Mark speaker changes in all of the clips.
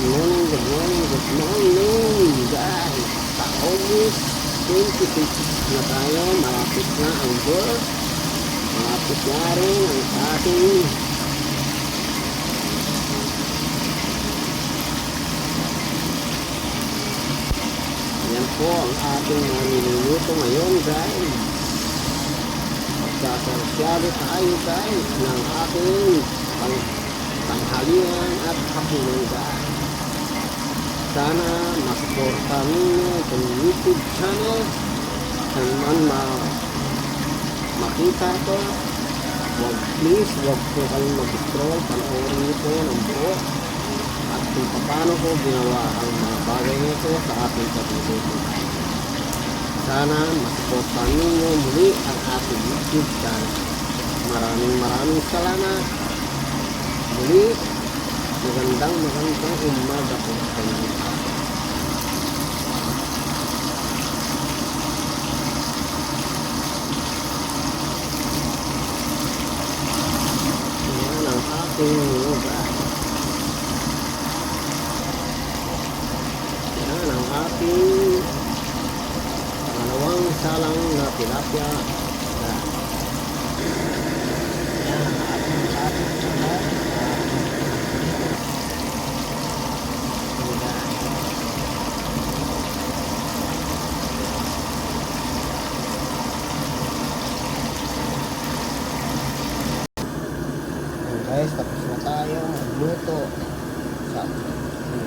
Speaker 1: good morning guys. August 26 na tayo. Malapit na ang birth. Malapit na rin ang ating yan po ang ating niluluto ngayon guys. Magsasasyado tayo guys ng ating tanghalian at hapunan guys. Sana masuportahan ninyo itong YouTube channel. Kung man makita ito, please wag po kayong mag-scroll. Panoorin niyo po ng buo at kung paano ko ginawa ang mga bagay nito sa ating pagluluto. Sana masuportahan ninyo muli ang ating YouTube channel. Maraming salamat. Muli, magandang umaga po sa inyo. Yan ang ating lugar. Yan ang ating pangalawang salang na tilapia. Yan ang ating salang. Guys, tapos na tayo magluto sa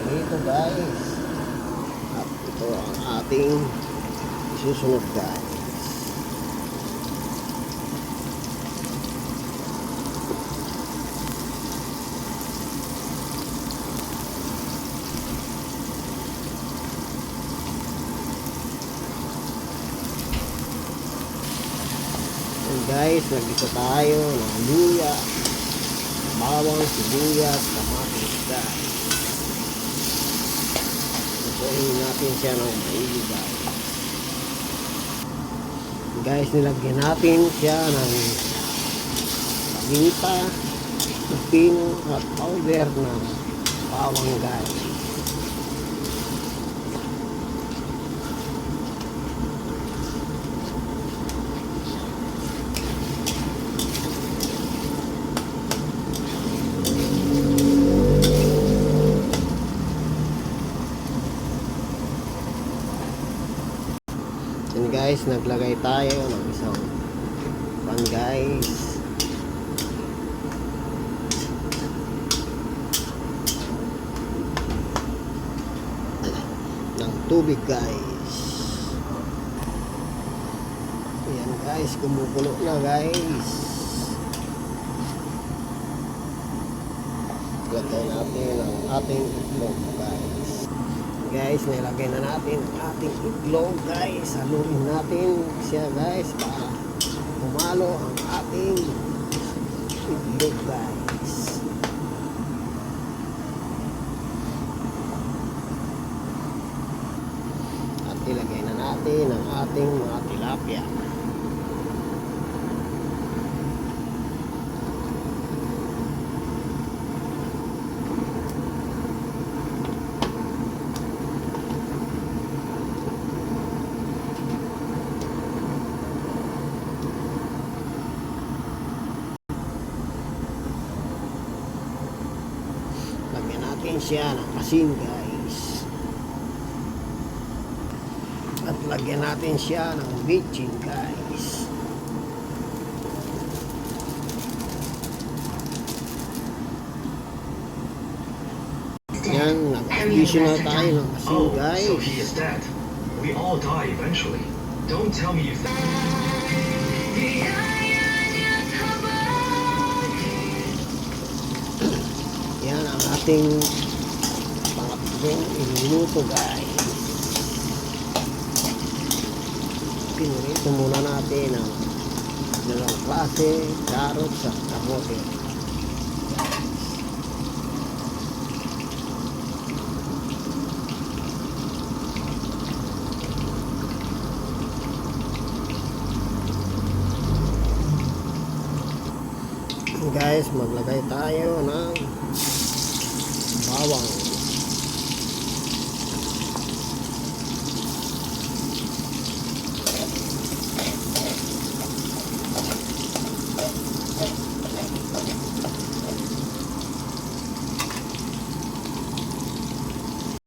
Speaker 1: dito guys. At ito ang ating isusunod guys. And guys, nagisa tayo ng luya, bawang, sibuyas, kamatis guys. Lutuin natin siya ng maigi guys. Guys, nilagyan natin siya ng paminta, pipino at powder ng bawang guys. And guys, naglagay tayo ng isang pan guys. Ng tubig guys. Ayan guys, kumukulo na guys. Lagay natin ang ating itlog guys. Guys, nilagay na natin ang ating itlog guys. Haluin natin siya guys para kumalo ang ating itlog guys. At ilagay na natin ang ating mga tilapia. Lagyan siya ng asin guys. At lagyan natin siya ng bitchin guys. Yan, nag-additional tayo ng asin guys.
Speaker 2: So he is dead. We all die eventually. Don't tell me you think.
Speaker 1: Yan ang ating pangatlong iluluto guys. Pinurito muna natin ang dalawang klase, carrots at kamote. Guys, maglagay tayo ng bawang.